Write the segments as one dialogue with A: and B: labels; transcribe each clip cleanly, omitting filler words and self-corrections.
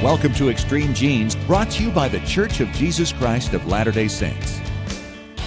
A: Welcome to Extreme Genes, brought to you by The Church of Jesus Christ of Latter-day Saints.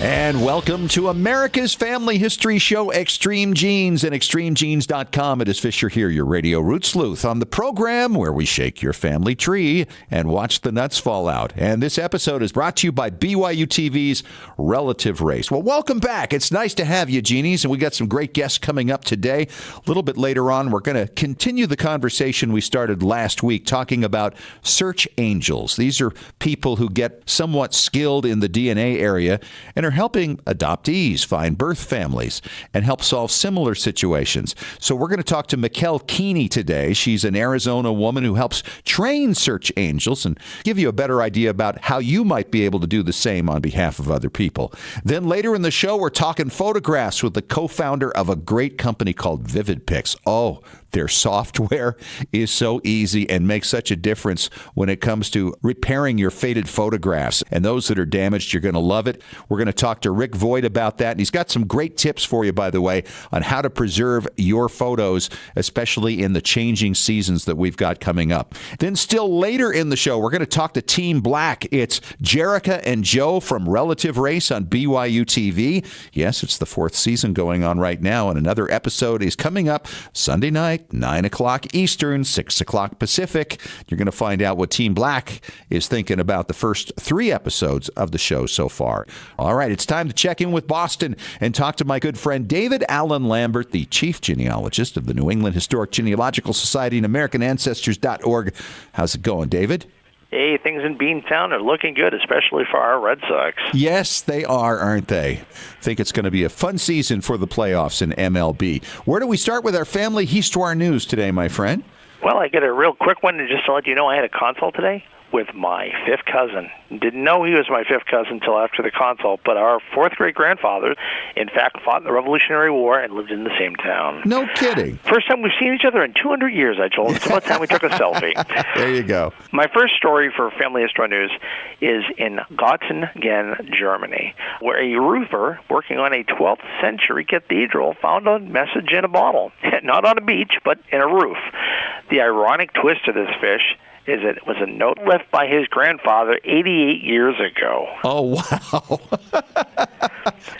A: And welcome to America's Family History Show, Extreme Genes, and ExtremeGenes.com. It is Fisher here, your radio root sleuth, on the program where we shake your family tree and watch the nuts fall out. And this episode is brought to you by BYU TV's Relative Race. Well, welcome back. It's nice to have you, Genies, and we got some great guests coming up today. A little bit later on, we're going to continue the conversation we started last week, talking about search angels. These are people who get somewhat skilled in the DNA area and are helping adoptees find birth families and help solve similar situations. So we're going to talk to Mikkel Keeney today. She's an Arizona woman who helps train search angels and give you a better idea about how you might be able to do the same on behalf of other people. Then later in the show, we're talking photographs with the co-founder of a great company called VividPix. Oh, their software is so easy and makes such a difference when it comes to repairing your faded photographs. And those that are damaged, you're going to love it. We're going to talk to Rick Voigt about that. And he's got some great tips for you, by the way, on how to preserve your photos, especially in the changing seasons that we've got coming up. Then still later in the show, we're going to talk to Team Black. It's Jerrica and Joe from Relative Race on BYU TV. Yes, it's the fourth season going on right now, and another episode is coming up Sunday night, 9 o'clock Eastern, 6 o'clock Pacific. You're going to find out what Team Black is thinking about the first 3 episodes of the show so far. All right, it's time to check in with Boston and talk to my good friend David Allen Lambert, the chief genealogist of the New England Historic Genealogical Society and AmericanAncestors.org. How's it going, David?
B: Hey, things in Beantown are looking good, especially for our Red Sox.
A: Yes, they are, aren't they? I think it's going to be a fun season for the playoffs in MLB. Where do we start with our family histoire news today, my friend?
B: Well, I get a real quick one, and just to let you know, I had a consult today with my fifth cousin. Didn't know he was my fifth cousin until after the consult, but our fourth great-grandfather, in fact, fought in the Revolutionary War and lived in the same town.
A: No kidding.
B: First time we've seen each other in 200 years, I told him. It's about time we took a selfie.
A: There you go.
B: My first story for Family History News is in Göttingen, Germany, where a roofer working on a 12th century cathedral found a message in a bottle. Not on a beach, but in a roof. The ironic twist of this fish is it was a note left by his grandfather 88 years ago.
A: Oh, wow.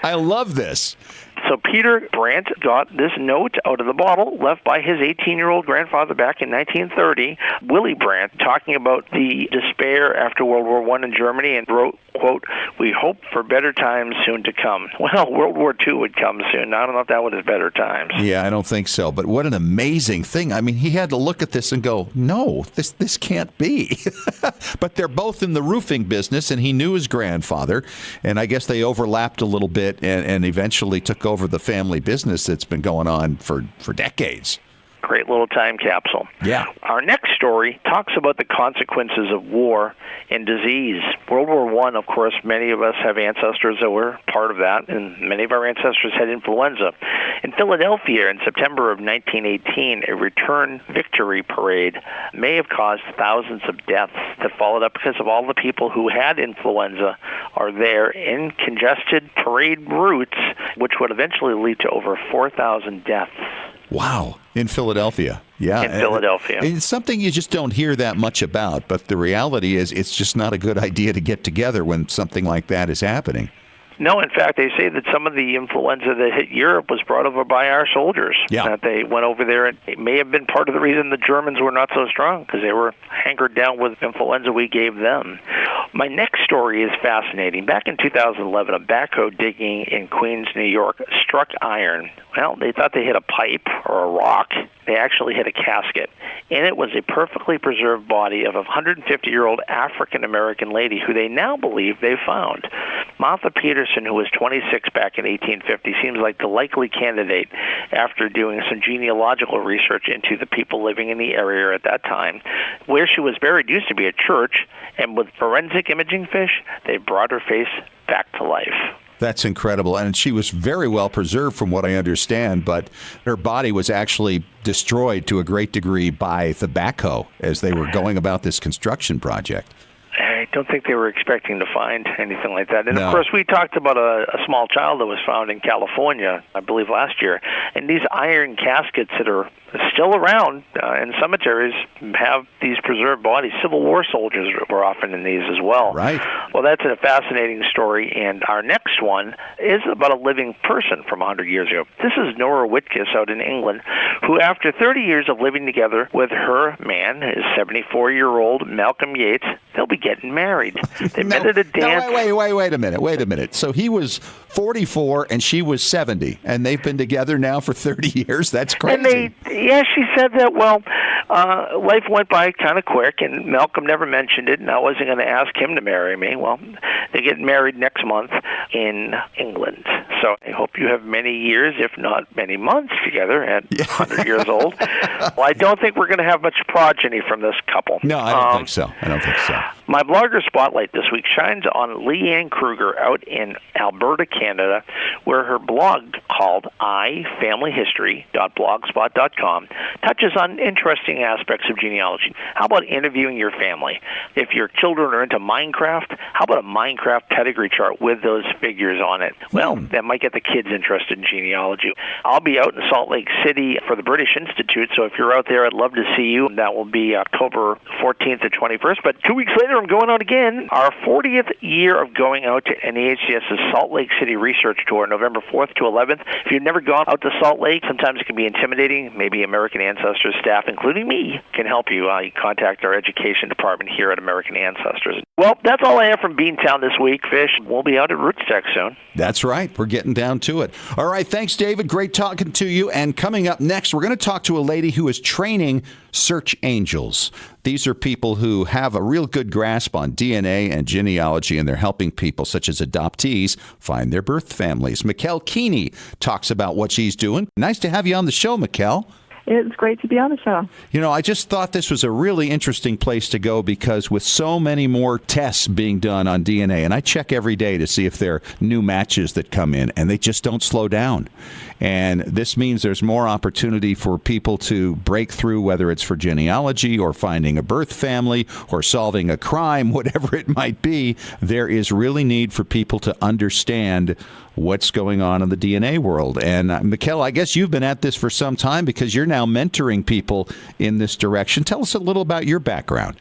A: I love this.
B: So Peter Brandt got this note out of the bottle left by his 18-year-old grandfather back in 1930, Willy Brandt, talking about the despair after World War I in Germany, and wrote, quote, "We hope for better times soon to come." Well, World War II would come soon. I don't know if that was better times.
A: Yeah, I don't think so. But what an amazing thing. I mean, he had to look at this and go, no, this can't be. But they're both in the roofing business, and he knew his grandfather. And I guess they overlapped a little bit and eventually took over the family business that's been going on for decades.
B: Great little time capsule.
A: Yeah.
B: Our next story talks about the consequences of war and disease. World War I, of course, many of us have ancestors that were part of that, and many of our ancestors had influenza. In Philadelphia, in September of 1918, a return victory parade may have caused thousands of deaths that followed up because of all the people who had influenza are there in congested parade routes, which would eventually lead to over 4,000 deaths.
A: Wow. In Philadelphia. Yeah.
B: In Philadelphia.
A: It's something you just don't hear that much about, but the reality is it's just not a good idea to get together when something like that is happening.
B: No, in fact, they say that some of the influenza that hit Europe was brought over by our soldiers.
A: Yeah.
B: That they went over there, and it may have been part of the reason the Germans were not so strong, because they were hankered down with influenza we gave them. My next story is fascinating. Back in 2011, a backhoe digging in Queens, New York, struck iron. Well, they thought they hit a pipe or a rock. They actually hit a casket. And it was a perfectly preserved body of a 150-year-old African-American lady who they now believe they found. Martha Peterson, who was 26 back in 1850, seems like the likely candidate after doing some genealogical research into the people living in the area at that time. Where she was buried used to be a church, and with forensic imaging fish, they brought her face back to life.
A: That's incredible. And she was very well preserved from what I understand, but her body was actually destroyed to a great degree by the backhoe as they were going about this construction project.
B: don't think they were expecting to find anything like that. And,
A: No.
B: of course, we talked about a small child that was found in California, I believe, last year. And these iron caskets that are still around in cemeteries have these preserved bodies. Civil War soldiers were often in these as well.
A: Right.
B: Well, that's a fascinating story. And our next one is about a living person from 100 years ago. This is Nora Whitkiss out in England, who, after 30 years of living together with her man, his 74-year-old Malcolm Yates, they'll be getting married. They met at a dance.
A: No, wait a minute. So he was 44 and she was 70, and they've been together now for 30 years? That's crazy.
B: And she said that, life went by kind of quick, and Malcolm never mentioned it, and I wasn't going to ask him to marry me. Well, they get married next month in England. So I hope you have many years, if not many months, together at 100 years old. Well, I don't think we're going to have much progeny from this couple.
A: No, I don't think so.
B: My blogger spotlight this week shines on Leanne Kruger out in Alberta, Canada, where her blog called ifamilyhistory.blogspot.com touches on interesting aspects of genealogy. How about interviewing your family? If your children are into Minecraft, how about a Minecraft pedigree chart with those figures on it? Well, that might get the kids interested in genealogy. I'll be out in Salt Lake City for the British Institute, so if you're out there, I'd love to see you. That will be October 14th to 21st, but 2 weeks later, I'm going out again. Our 40th year of going out to NEHCS's Salt Lake City Research Tour, November 4th to 11th. If you've never gone out to Salt Lake, sometimes it can be intimidating. Maybe American Ancestors staff, including me, can help you. You contact our education department here at American Ancestors. Well, that's all I have from Beantown this week, Fish. We'll be out at Rootstock soon.
A: That's right. We're getting down to it. All right. Thanks, David. Great talking to you. And coming up next, we're going to talk to a lady who is training search angels. These are people who have a real good grasp on DNA and genealogy, and they're helping people such as adoptees find their birth families. Mikkel Keeney talks about what she's doing. Nice to have you on the show, Mikkel.
C: It's great to be on the show.
A: You know, I just thought this was a really interesting place to go because with so many more tests being done on DNA, and I check every day to see if there are new matches that come in, and they just don't slow down. And this means there's more opportunity for people to break through, whether it's for genealogy or finding a birth family or solving a crime, whatever it might be. There is really need for people to understand what's going on in the DNA world. And Mikkel, I guess you've been at this for some time because you're now mentoring people in this direction. Tell us a little about your background.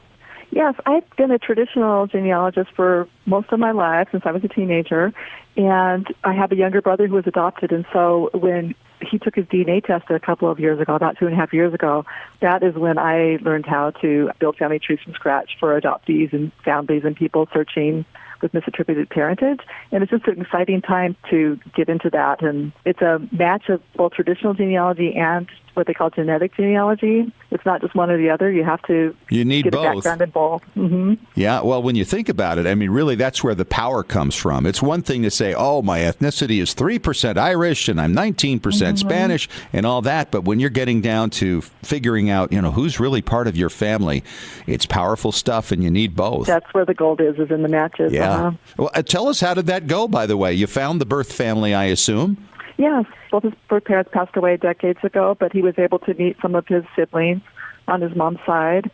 C: Yes, I've been a traditional genealogist for most of my life since I was a teenager, and I have a younger brother who was adopted, and so when he took his DNA test a couple of years ago, about 2.5 years ago, that is when I learned how to build family trees from scratch for adoptees and families and people searching with misattributed parentage. And it's just an exciting time to get into that. And it's a match of both traditional genealogy and what they call genetic genealogy. It's not just one or the other. You have to
A: get
C: both.
A: A
C: background in both. Mm-hmm.
A: Yeah, well, when you think about it, I mean, really, that's where the power comes from. It's one thing to say, oh, my ethnicity is 3% Irish and I'm 19% Spanish and all that. But when you're getting down to figuring out, who's really part of your family, it's powerful stuff and you need both.
C: That's where the gold is in the matches.
A: Yeah. Well, tell us, how did that go, by the way? You found the birth family, I assume?
C: Yes. Both his birth parents passed away decades ago, but he was able to meet some of his siblings on his mom's side.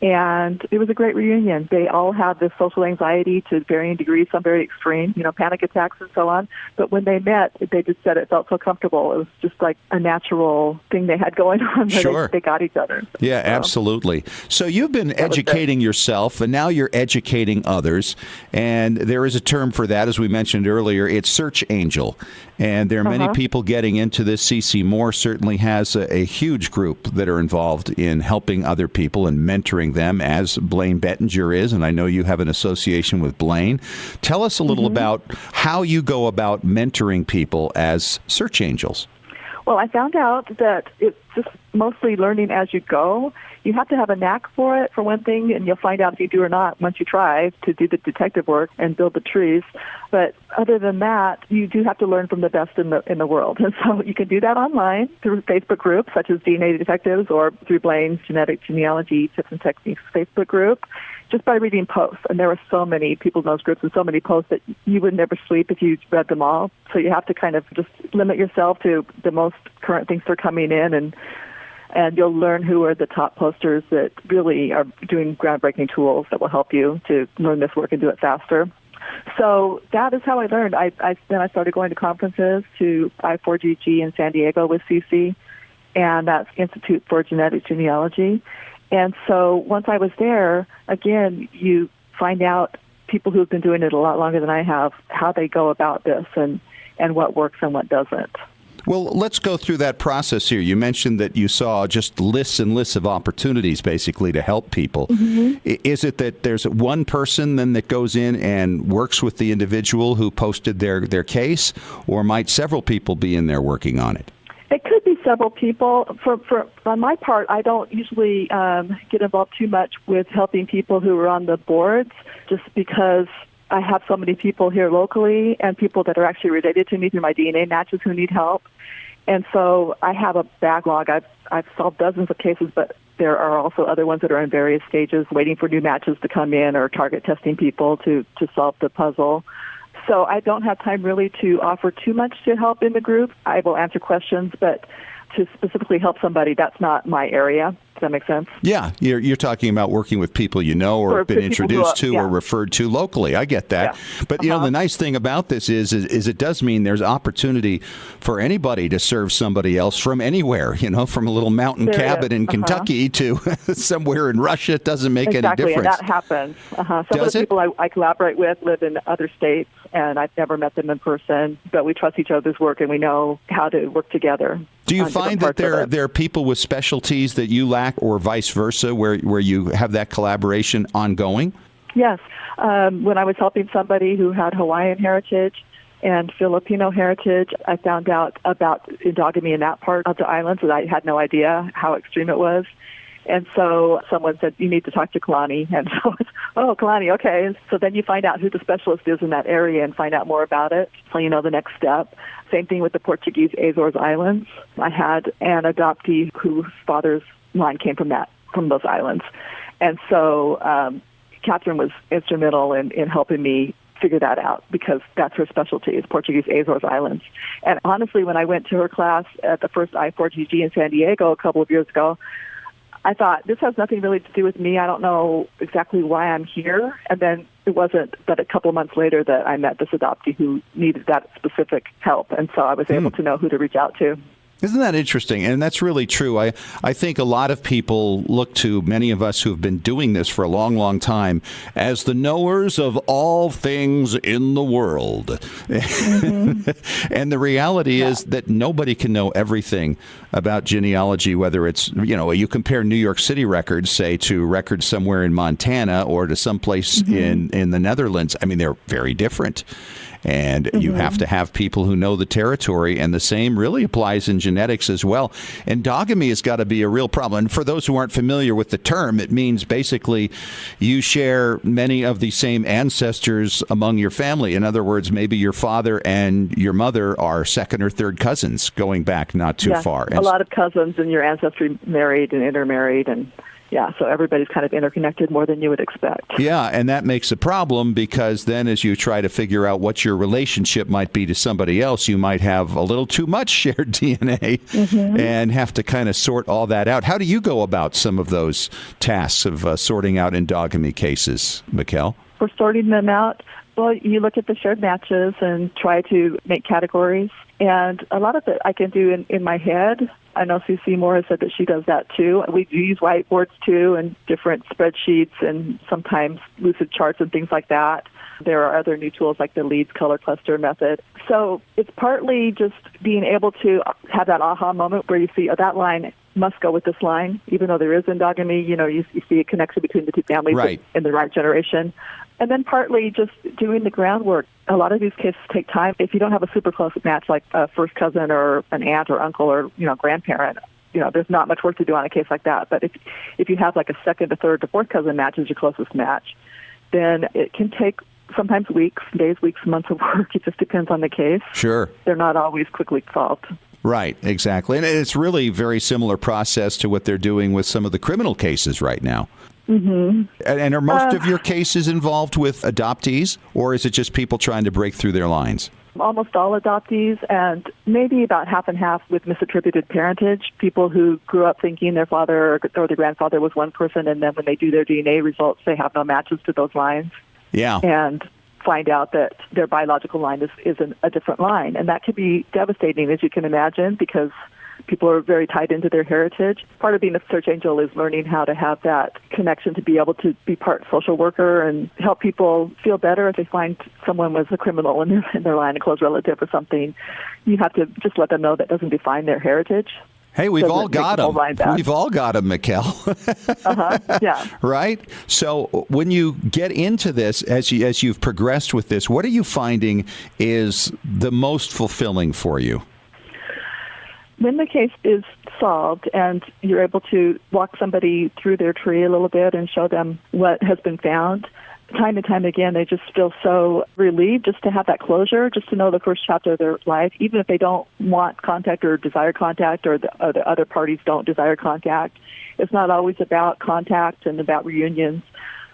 C: And it was a great reunion. They all had this social anxiety to varying degrees, some very extreme, panic attacks and so on. But when they met, they just said it felt so comfortable. It was just like a natural thing they had going on.
A: Sure.
C: They got each other.
A: Yeah, absolutely. So you've been educating yourself, and now you're educating others. And there is a term for that, as we mentioned earlier. It's search angel. And there are many people getting into this. CC Moore certainly has a huge group that are involved in helping other people and mentoring them, as Blaine Bettinger is, and I know you have an association with Blaine. Tell us a little about how you go about mentoring people as search angels.
C: Well, I found out that it's just mostly learning as you go. You have to have a knack for it, for one thing, and you'll find out if you do or not once you try to do the detective work and build the trees. But other than that, you do have to learn from the best in the world. And so you can do that online through Facebook groups such as DNA Detectives or through Blaine's Genetic Genealogy Tips and Techniques Facebook group, just by reading posts. And there are so many people in those groups and so many posts that you would never sleep if you read them all. So you have to kind of just limit yourself to the most current things that are coming in. And and you'll learn who are the top posters that really are doing groundbreaking tools that will help you to learn this work and do it faster. So that is how I learned. Then I started going to conferences to I4GG in San Diego with CC, and that's Institute for Genetic Genealogy. And so once I was there, again, you find out people who have been doing it a lot longer than I have, how they go about this and what works and what doesn't.
A: Well, let's go through that process here. You mentioned that you saw just lists and lists of opportunities, basically, to help people. Mm-hmm. Is it that there's one person then that goes in and works with the individual who posted their case, or might several people be in there working on it?
C: It could be several people. On my part, I don't usually get involved too much with helping people who are on the boards, just because I have so many people here locally and people that are actually related to me through my DNA matches who need help. And so I have a backlog. I've solved dozens of cases, but there are also other ones that are in various stages waiting for new matches to come in or target testing people to solve the puzzle. So I don't have time really to offer too much to help in the group. I will answer questions, but to specifically help somebody, that's not my area. Does that make sense?
A: Yeah, you're talking about working with people you know or have been introduced to or referred to locally. I get that. Yeah. But, the nice thing about this is it does mean there's opportunity for anybody to serve somebody else from anywhere, from a little mountain cabin in Kentucky to somewhere in Russia. It doesn't make any difference.
C: Exactly, and that happens. Some of the people I collaborate with live in other states, and I've never met them in person, but we trust each other's work and we know how to work together.
A: Do you find that there are people with specialties that you lack, or vice versa, where you have that collaboration ongoing?
C: Yes. When I was helping somebody who had Hawaiian heritage and Filipino heritage, I found out about endogamy in that part of the islands, and I had no idea how extreme it was. And so someone said, you need to talk to Kalani. And so, Kalani, okay. And so then you find out who the specialist is in that area and find out more about it, so you know the next step. Same thing with the Portuguese Azores Islands. I had an adoptee whose father's line came from those islands. And so Catherine was instrumental in helping me figure that out, because that's her specialty, is Portuguese Azores Islands. And honestly, when I went to her class at the first I4GG in San Diego a couple of years ago, I thought, this has nothing really to do with me. I don't know exactly why I'm here. And then it wasn't but a couple of months later that I met this adoptee who needed that specific help. And so I was able to know who to reach out to.
A: Isn't that interesting? And that's really true. I think a lot of people look to many of us who have been doing this for a long, long time as the knowers of all things in the world. Mm-hmm. And the reality is that nobody can know everything about genealogy, whether it's, you compare New York City records, say, to records somewhere in Montana or to someplace in the Netherlands. I mean, they're very different. And you have to have people who know the territory, and the same really applies in genetics as well. Endogamy has got to be a real problem. And for those who aren't familiar with the term, it means basically you share many of the same ancestors among your family. In other words, maybe your father and your mother are second or third cousins going back not too far.
C: A lot of cousins in your ancestry married and intermarried, and so everybody's kind of interconnected more than you would expect. Yeah,
A: and that makes a problem, because then as you try to figure out what your relationship might be to somebody else, you might have a little too much shared DNA and have to kind of sort all that out. How do you go about some of those tasks of sorting out endogamy cases, Mikkel?
C: For sorting them out, well, you look at the shared matches and try to make categories. And a lot of it I can do in my head. I know CC Moore has said that she does that too. We do use whiteboards too, and different spreadsheets, and sometimes lucid charts and things like that. There are other new tools like the Leeds color cluster method. So it's partly just being able to have that aha moment where you see, that line must go with this line, even though there is endogamy. You see a connection between the two families in the right generation. And then partly just doing the groundwork. A lot of these cases take time. If you don't have a super close match like a first cousin or an aunt or uncle or grandparent, there's not much work to do on a case like that. But if you have like a second, a third, or fourth cousin match as your closest match, then it can take sometimes weeks, days, weeks, months of work. It just depends on the case.
A: Sure.
C: They're not always quickly solved.
A: Right, exactly. And it's really a very similar process to what they're doing with some of the criminal cases right now. Mm-hmm. And are most of your cases involved with adoptees, or is it just people trying to break through their lines?
C: almost all adoptees, and maybe about half and half with misattributed parentage, people who grew up thinking their father or their grandfather was one person, and then when they do their DNA results, they have no matches to those lines.
A: Yeah.
C: And find out that their biological line is a different line. And that can be devastating, as you can imagine, because people are very tied into their heritage. Part of being a search angel is learning how to have that connection to be able to be part social worker and help people feel better if they find someone was a criminal in their line, a close relative or something. You have to just let them know that doesn't define their heritage.
A: Hey, we've all got them. We've all got them, Mikkel.
C: Yeah.
A: Right? So when you get into this, as you've progressed with this, what are you finding is the most fulfilling for you?
C: When the case is solved and you're able to walk somebody through their tree a little bit and show them what has been found, time and time again, they just feel so relieved just to have that closure, just to know the first chapter of their life, even if they don't want contact or desire contact or the other parties don't desire contact. It's not always about contact and about reunions.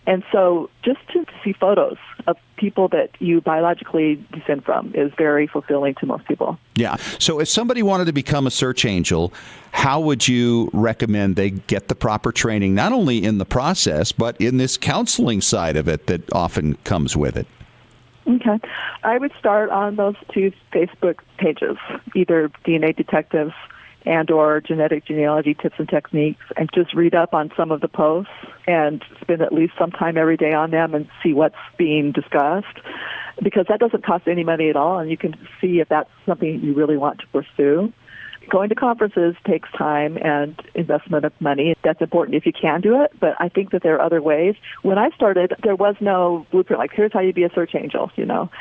C: And so just to see photos of people that you biologically descend from is very fulfilling to most people.
A: Yeah. So if somebody wanted to become a search angel, how would you recommend they get the proper training, not only in the process, but in this counseling side of it that often comes with it?
C: Okay. I would start on those two Facebook pages, either DNA Detectives and or Genetic Genealogy Tips and Techniques, and just read up on some of the posts and spend at least some time every day on them and see what's being discussed, because that doesn't cost any money at all, and you can see if that's something you really want to pursue. Going to conferences takes time and investment of money. That's important if you can do it, but I think that there are other ways. When I started, there was no blueprint, like here's how you be a search angel,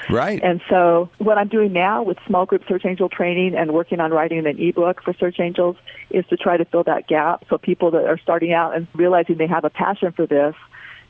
A: Right.
C: And so what I'm doing now with small group search angel training and working on writing an ebook for search angels is to try to fill that gap so people that are starting out and realizing they have a passion for this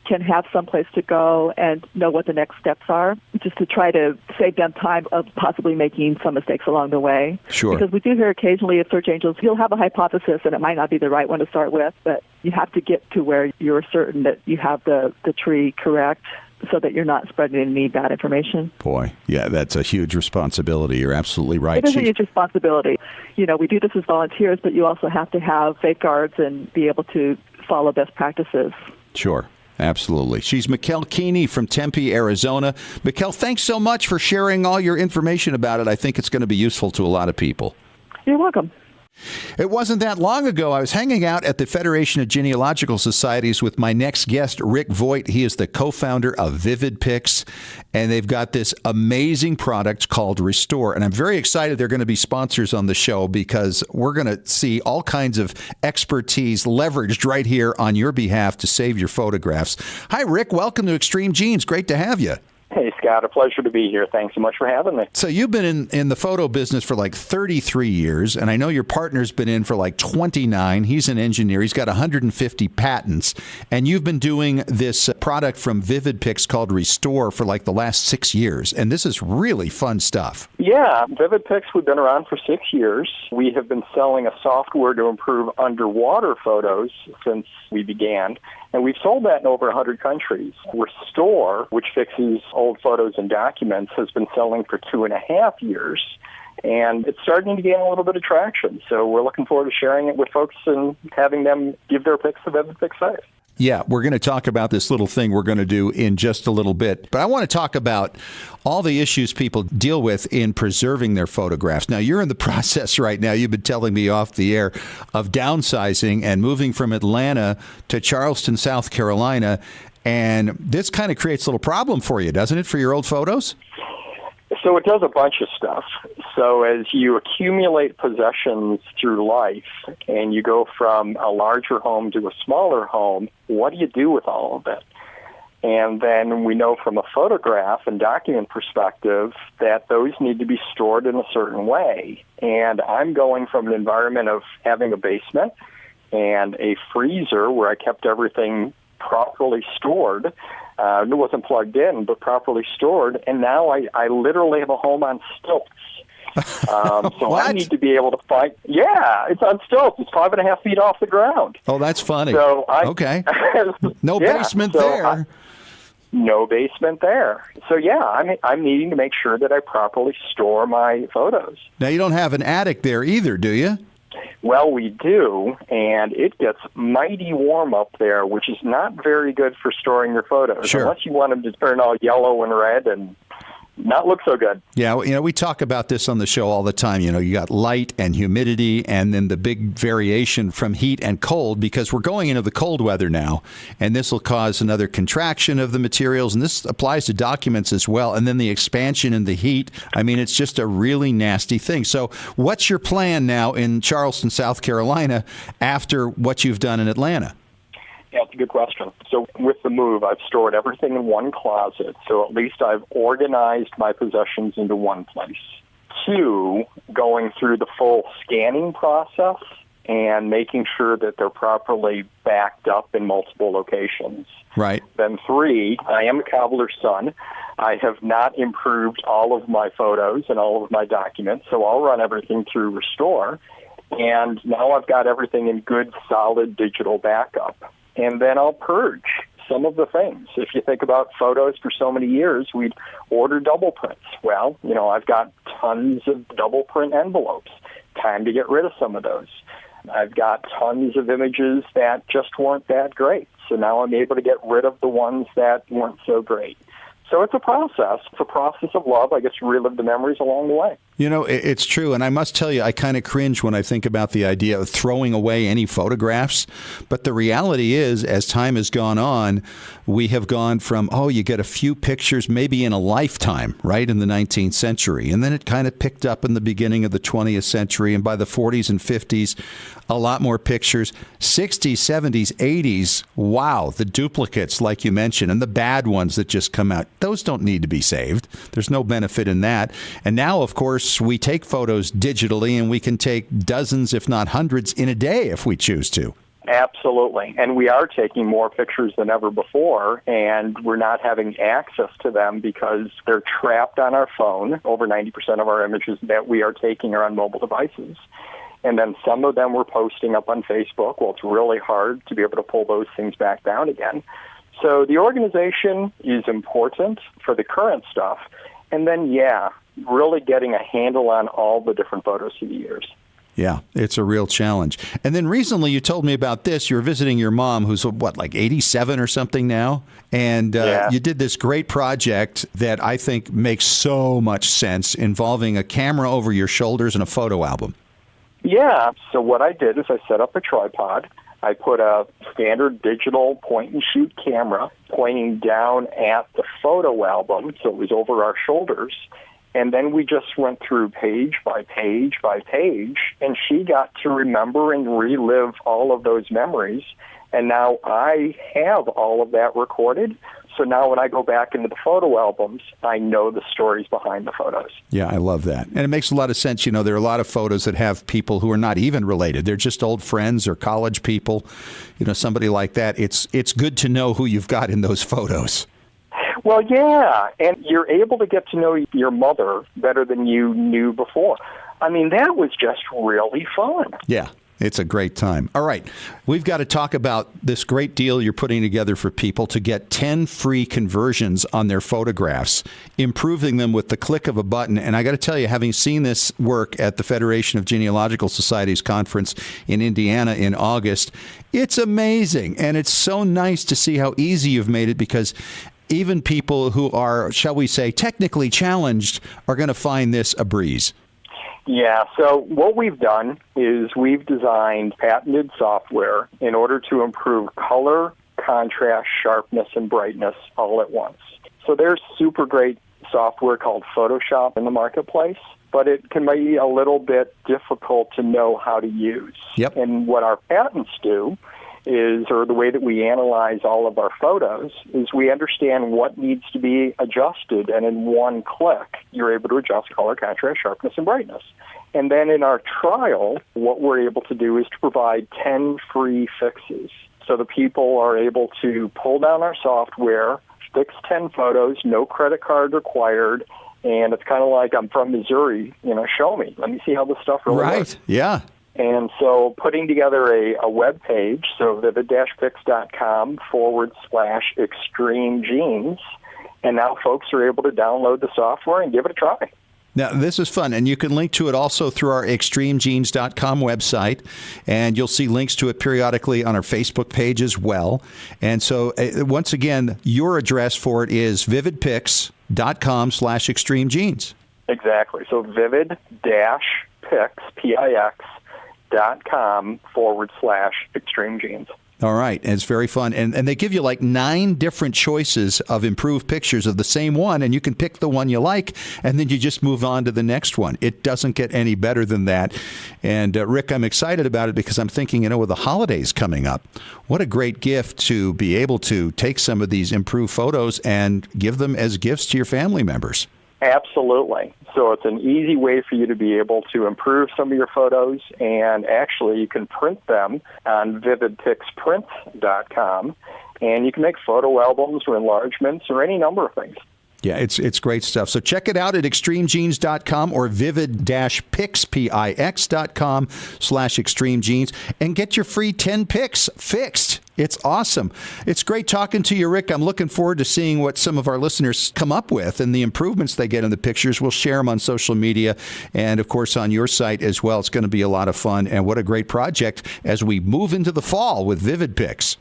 C: can have some place to go and know what the next steps are, just to try to save them time of possibly making some mistakes along the way.
A: Sure.
C: Because we do hear occasionally of search angels, you'll have a hypothesis and it might not be the right one to start with, but you have to get to where you're certain that you have the tree correct so that you're not spreading any bad information.
A: Boy, yeah, that's a huge responsibility. You're absolutely right.
C: It is a huge responsibility. We do this as volunteers, but you also have to have safeguards and be able to follow best practices.
A: Sure. Absolutely. She's Mikkel Keeney from Tempe, Arizona. Mikkel, thanks so much for sharing all your information about it. I think it's going to be useful to a lot of people.
C: You're welcome.
A: It wasn't that long ago. I was hanging out at the Federation of Genealogical Societies with my next guest, Rick Voigt. He is the co-founder of VividPix, and they've got this amazing product called Restore. And I'm very excited they're going to be sponsors on the show because we're going to see all kinds of expertise leveraged right here on your behalf to save your photographs. Hi, Rick. Welcome to Extreme Genes. Great to have you.
D: Hey, Scott, a pleasure to be here. Thanks so much for having me.
A: So you've been in the photo business for like 33 years, and I know your partner's been in for like 29. He's an engineer. He's got 150 patents, and you've been doing this product from VividPix called Restore for like the last 6 years, and this is really fun stuff.
D: Yeah, VividPix, we've been around for 6 years. We have been selling a software to improve underwater photos since we began, and we've sold that in over 100 countries. Restore, which fixes old photos and documents, has been selling for 2.5 years, and it's starting to gain a little bit of traction. So we're looking forward to sharing it with folks and having them give their pics to VividPix site.
A: Yeah, we're going to talk about this little thing we're going to do in just a little bit. But I want to talk about all the issues people deal with in preserving their photographs. Now, you're in the process right now, you've been telling me off the air, of downsizing and moving from Atlanta to Charleston, South Carolina. And this kind of creates a little problem for you, doesn't it, for your old photos?
D: So it does a bunch of stuff. So as you accumulate possessions through life and you go from a larger home to a smaller home, what do you do with all of it? And then we know from a photograph and document perspective that those need to be stored in a certain way. And I'm going from an environment of having a basement and a freezer where I kept everything properly stored. It wasn't plugged in, but properly stored. And now I literally have a home on stilts. So I need to be able to find. Yeah, it's on stilts. It's 5.5 feet off the ground.
A: Oh, that's funny.
D: So
A: okay. No basement there.
D: No basement there. So yeah, I'm needing to make sure that I properly store my photos.
A: Now, you don't have an attic there either, do you?
D: Well, we do, and it gets mighty warm up there, which is not very good for storing your photos.
A: Sure.
D: Unless you want them to turn all yellow and red and not look so good.
A: Yeah, we talk about this on the show all the time. You got light and humidity and then the big variation from heat and cold, because we're going into the cold weather now, and this will cause another contraction of the materials, and this applies to documents as well, and then the expansion in the heat. I mean, it's just a really nasty thing. So what's your plan now in Charleston, South Carolina, after what you've done in Atlanta?
D: Yeah, it's a good question. So with the move, I've stored everything in one closet, so at least I've organized my possessions into one place. 2, going through the full scanning process and making sure that they're properly backed up in multiple locations.
A: Right.
D: Then 3, I am a cobbler's son. I have not improved all of my photos and all of my documents, so I'll run everything through Restore. And now I've got everything in good, solid digital backup. And then I'll purge some of the things. If you think about photos for so many years, we'd order double prints. Well, I've got tons of double print envelopes. Time to get rid of some of those. I've got tons of images that just weren't that great. So now I'm able to get rid of the ones that weren't so great. So it's a process. It's a process of love. I guess relive the memories along the way.
A: It's true. And I must tell you, I kind of cringe when I think about the idea of throwing away any photographs. But the reality is, as time has gone on, we have gone from, you get a few pictures maybe in a lifetime, right, in the 19th century. And then it kind of picked up in the beginning of the 20th century. And by the 40s and 50s, a lot more pictures. 60s, 70s, 80s, wow, the duplicates, like you mentioned, and the bad ones that just come out. Those don't need to be saved. There's no benefit in that. And now, of course, we take photos digitally, and we can take dozens, if not hundreds, in a day if we choose to.
D: Absolutely. And we are taking more pictures than ever before, and we're not having access to them because they're trapped on our phone. Over 90% of our images that we are taking are on mobile devices. And then some of them we're posting up on Facebook. Well, it's really hard to be able to pull those things back down again. So the organization is important for the current stuff. And then, really getting a handle on all the different photos through the years.
A: Yeah, it's a real challenge. And then recently you told me about this. You were visiting your mom, who's, like 87 or something now? And you did this great project that I think makes so much sense, involving a camera over your shoulders and a photo album. Yeah,
D: so what I did is I set up a tripod. I put a standard digital point-and-shoot camera pointing down at the photo album, so it was over our shoulders. And then we just went through page by page by page, and she got to remember and relive all of those memories. And now I have all of that recorded. So now when I go back into the photo albums, I know the stories behind the photos.
A: Yeah, I love that. And it makes a lot of sense. There are a lot of photos that have people who are not even related. They're just old friends or college people, somebody like that. It's good to know who you've got in those photos.
D: Well, yeah, and you're able to get to know your mother better than you knew before. I mean, that was just really fun.
A: Yeah. It's a great time. All right. We've got to talk about this great deal you're putting together for people to get 10 free conversions on their photographs, improving them with the click of a button. And I got to tell you, having seen this work at the Federation of Genealogical Societies conference in Indiana in August, it's amazing. And it's so nice to see how easy you've made it, because even people who are, shall we say, technically challenged are going to find this a breeze.
D: Yeah, so what we've done is we've designed patented software in order to improve color, contrast, sharpness, and brightness all at once. So there's super great software called Photoshop in the marketplace, but it can be a little bit difficult to know how to use.
A: Yep.
D: And what our patents do is, or the way that we analyze all of our photos, is we understand what needs to be adjusted, and in one click, you're able to adjust color, contrast, sharpness, and brightness. And then in our trial, what we're able to do is to provide 10 free fixes. So the people are able to pull down our software, fix 10 photos, no credit card required, and it's kind of like, I'm from Missouri, show me. Let me see how this stuff really works.
A: Right, yeah.
D: And so putting together a web page, so vivid-pics.com/extreme genes, and now folks are able to download the software and give it a try.
A: Now, this is fun, and you can link to it also through our extremegenes.com website, and you'll see links to it periodically on our Facebook page as well. And so, once again, your address for it is vividpics.com/extremegenes.
D: Exactly. So vivid-pics.com/extreme genes.
A: All right. And it's very fun. And they give you like 9 different choices of improved pictures of the same one, and you can pick the one you like, and then you just move on to the next one. It doesn't get any better than that. And Rick, I'm excited about it because I'm thinking, with the holidays coming up, what a great gift to be able to take some of these improved photos and give them as gifts to your family members.
D: Absolutely. So it's an easy way for you to be able to improve some of your photos, and actually you can print them on vividpicsprint.com, and you can make photo albums or enlargements or any number of things.
A: Yeah, it's great stuff. So check it out at extremegenes.com or vivid-pics.com/extremegenes and get your free 10 pics fixed. It's awesome. It's great talking to you, Rick. I'm looking forward to seeing what some of our listeners come up with and the improvements they get in the pictures. We'll share them on social media and, of course, on your site as well. It's going to be a lot of fun, and what a great project as we move into the fall with Vivid Pics.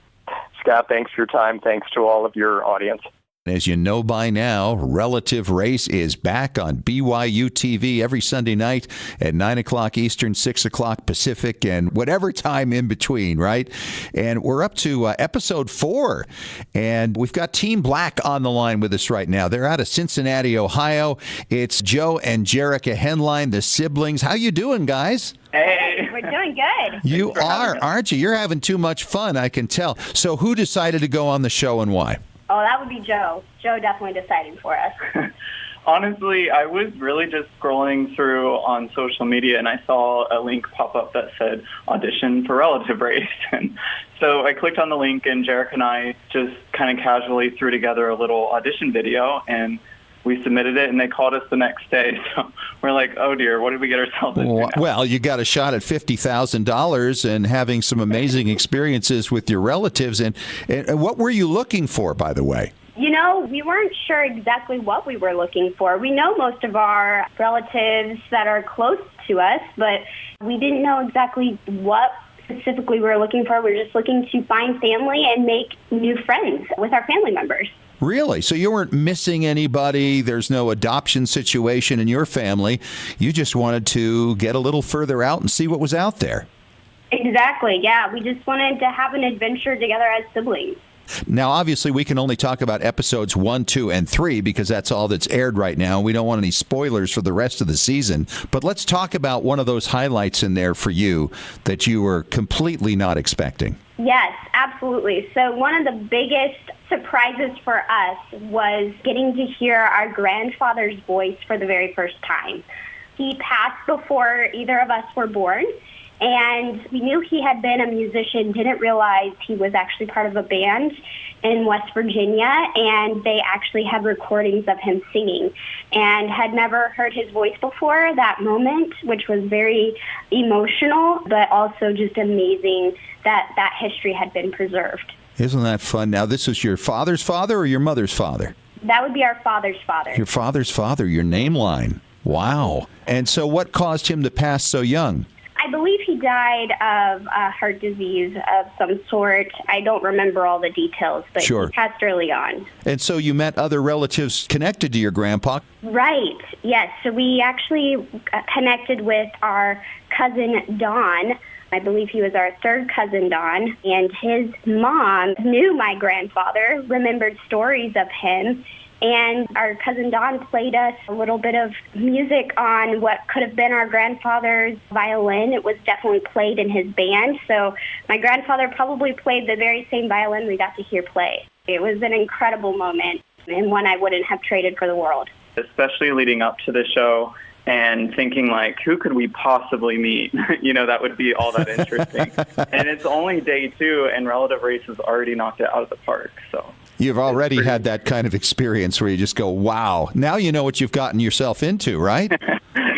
D: Scott, thanks for your time. Thanks to all of your audience.
A: As you know by now, Relative Race is back on BYU TV every Sunday night at 9 o'clock Eastern, 6 o'clock Pacific, and whatever time in between, right? And we're up to episode 4, and we've got Team Black on the line with us right now. They're out of Cincinnati, Ohio. It's Joe and Jerica Henline, the siblings. How you doing, guys?
E: Hey. We're doing good.
A: You are, aren't you? You're having too much fun, I can tell. So who decided to go on the show and why?
E: Oh, that would be Joe. Joe definitely decided for us.
F: Honestly, I was really just scrolling through on social media, and I saw a link pop up that said audition for Relative Race. And so I clicked on the link, and Jerica and I just kind of casually threw together a little audition video, and we submitted it, and they called us the next day. So we're like, oh, dear, what did we get ourselves into now?
A: Well, you got a shot at $50,000 and having some amazing experiences with your relatives. And what were you looking for, by the way?
E: We weren't sure exactly what we were looking for. We know most of our relatives that are close to us, but we didn't know exactly what specifically we were looking for. We were just looking to find family and make new friends with our family members.
A: Really? So you weren't missing anybody? There's no adoption situation in your family. You just wanted to get a little further out and see what was out there.
E: Exactly, yeah. We just wanted to have an adventure together as siblings.
A: Now, obviously, we can only talk about episodes 1, 2, and 3 because that's all that's aired right now. We don't want any spoilers for the rest of the season. But let's talk about one of those highlights in there for you that you were completely not expecting.
E: Yes, absolutely. So one of the biggest surprises for us was getting to hear our grandfather's voice for the very first time. He passed before either of us were born. And we knew he had been a musician, didn't realize he was actually part of a band in West Virginia, and they actually had recordings of him singing and had never heard his voice before that moment, which was very emotional, but also just amazing that that history had been preserved.
A: Isn't that fun? Now, this is your father's father or your mother's father?
E: That would be our father's father.
A: Your father's father, your name line. Wow. And so what caused him to pass so young?
E: I believe he died of heart disease of some sort. I don't remember all the details, but
A: Sure.
E: He passed early on.
A: And so you met other relatives connected to your grandpa?
E: Right, yes. So we actually connected with our cousin Don. I believe he was our third cousin, Don. And his mom knew my grandfather, remembered stories of him. And our cousin Don played us a little bit of music on what could have been our grandfather's violin. It was definitely played in his band. So my grandfather probably played the very same violin we got to hear play. It was an incredible moment and one I wouldn't have traded for the world.
F: Especially leading up to the show and thinking, like, who could we possibly meet? That would be all that interesting. And it's only day 2, and Relative Race has already knocked it out of the park. So
A: you've already had that kind of experience where you just go, wow. Now you know what you've gotten yourself into, right?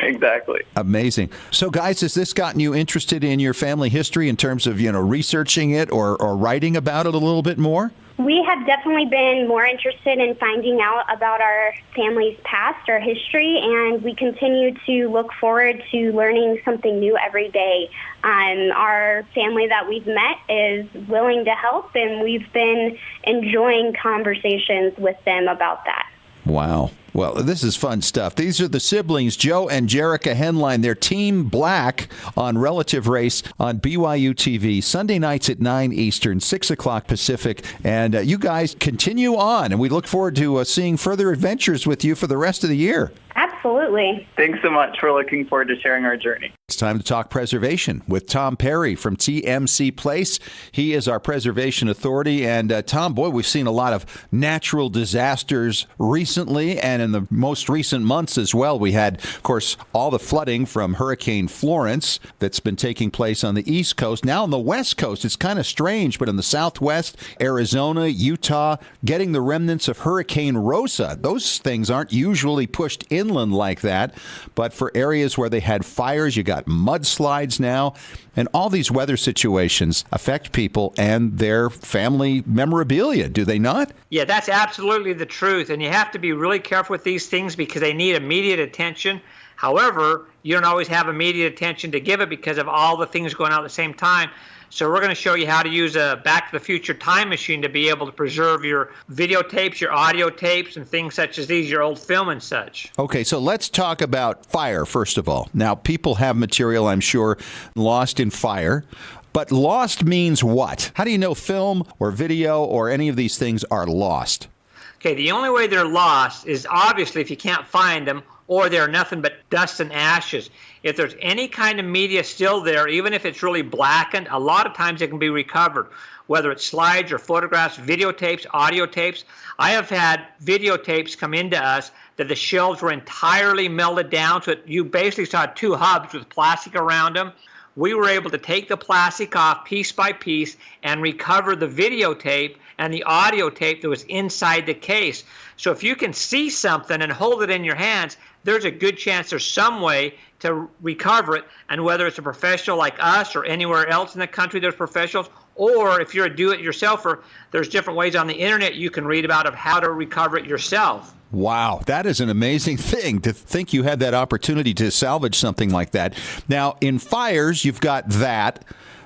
F: Exactly.
A: Amazing. So, guys, has this gotten you interested in your family history in terms of, researching it or writing about it a little bit more?
E: We have definitely been more interested in finding out about our family's past, our history, and we continue to look forward to learning something new every day. Our family that we've met is willing to help, and we've been enjoying conversations with them about that.
A: Wow. Well, this is fun stuff. These are the siblings, Joe and Jerica Henline. They're Team Black on Relative Race on BYU TV, Sunday nights at 9 Eastern, 6 o'clock Pacific. And you guys continue on, and we look forward to seeing further adventures with you for the rest of the year.
E: Absolutely.
F: Thanks so much. We're looking forward to sharing our journey.
A: It's time to talk preservation with Tom Perry from TMC Place. He is our preservation authority. And Tom, boy, we've seen a lot of natural disasters recently and in the most recent months as well. We had, of course, all the flooding from Hurricane Florence that's been taking place on the East Coast. Now on the West Coast, it's kind of strange, but in the Southwest, Arizona, Utah, getting the remnants of Hurricane Rosa. Those things aren't usually pushed inland like that, but for areas where they had fires, you got mudslides now, and all these weather situations affect people and their family memorabilia, do they not?
G: Yeah, that's absolutely the truth, and you have to be really careful with these things because they need immediate attention. However, you don't always have immediate attention to give it because of all the things going on at the same time. So we're going to show you how to use a Back to the Future time machine to be able to preserve your videotapes, your audio tapes, and things such as these, your old film and such.
A: Okay, so let's talk about fire, first of all. Now, people have material, I'm sure, lost in fire. But lost means what? How do you know film or video or any of these things are lost?
G: Okay, the only way they're lost is obviously if you can't find them or they're nothing but dust and ashes. If there's any kind of media still there, even if it's really blackened, a lot of times it can be recovered, whether it's slides or photographs, videotapes, audio tapes. I have had videotapes come into us that the shelves were entirely melted down, so you basically saw two hubs with plastic around them. We were able to take the plastic off piece by piece and recover the videotape and the audio tape that was inside the case. So if you can see something and hold it in your hands, there's a good chance there's some way to recover it. And whether it's a professional like us or anywhere else in the country there's professionals, or if you're a do-it-yourselfer, there's different ways on the internet you can read about of how to recover it yourself.
A: Wow, that is an amazing thing to think you had that opportunity to salvage something like that. Now, in fires, you've got that,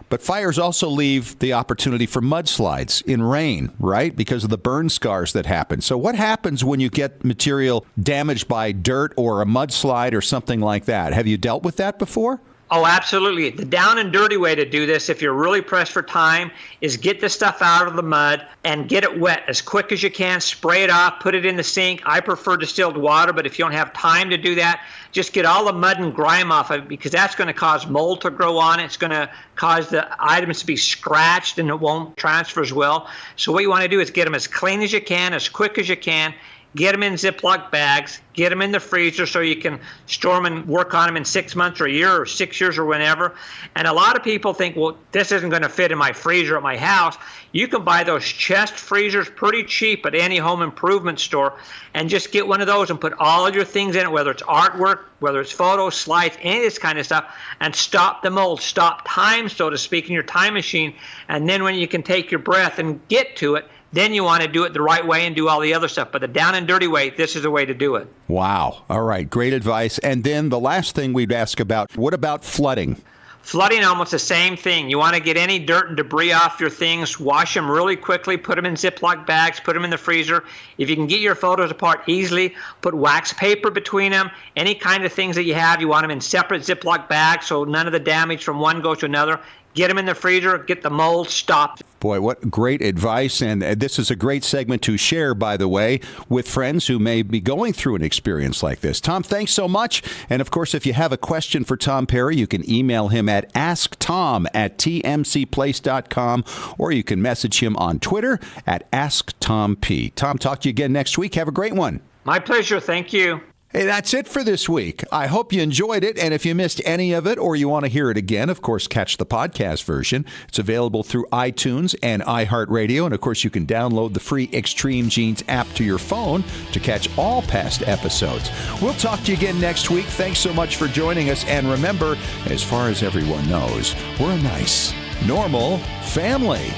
A: but fires also leave the opportunity for mudslides in rain, right? Because of the burn scars that happen. So what happens when you get material damaged by dirt or a mudslide or something like that? Have you dealt with that before?
G: Oh, absolutely. The down and dirty way to do this, if you're really pressed for time, is get the stuff out of the mud and get it wet as quick as you can. Spray it off, put it in the sink. I prefer distilled water, but if you don't have time to do that, just get all the mud and grime off of it because that's going to cause mold to grow on it. It's going to cause the items to be scratched and it won't transfer as well. So what you want to do is get them as clean as you can, as quick as you can. Get them in Ziploc bags, get them in the freezer so you can store them and work on them in 6 months or a year or 6 years or whenever. And a lot of people think, well, this isn't going to fit in my freezer at my house. You can buy those chest freezers pretty cheap at any home improvement store and just get one of those and put all of your things in it, whether it's artwork, whether it's photos, slides, any of this kind of stuff, and stop the mold, stop time, so to speak, in your time machine. And then when you can take your breath and get to it, then you want to do it the right way and do all the other stuff. But the down and dirty way, this is the way to do it.
A: Wow. All right. Great advice. And then the last thing we'd ask about, what about flooding?
G: Flooding, almost the same thing. You want to get any dirt and debris off your things, wash them really quickly, put them in Ziploc bags, put them in the freezer. If you can get your photos apart easily, put wax paper between them. Any kind of things that you have, you want them in separate Ziploc bags so none of the damage from one goes to another. Get them in the freezer, get the mold stopped.
A: Boy, what great advice. And this is a great segment to share, by the way, with friends who may be going through an experience like this. Tom, thanks so much. And of course, if you have a question for Tom Perry, you can email him at asktom@tmcplace.com, or you can message him on Twitter at AskTomP. Tom, talk to you again next week. Have a great one.
G: My pleasure. Thank you.
A: Hey, that's it for this week. I hope you enjoyed it. And if you missed any of it or you want to hear it again, of course, catch the podcast version. It's available through iTunes and iHeartRadio. And of course, you can download the free Extreme Genes app to your phone to catch all past episodes. We'll talk to you again next week. Thanks so much for joining us. And remember, as far as everyone knows, we're a nice, normal family.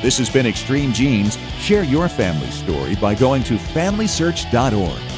A: This has been Extreme Genes. Share your family story by going to FamilySearch.org.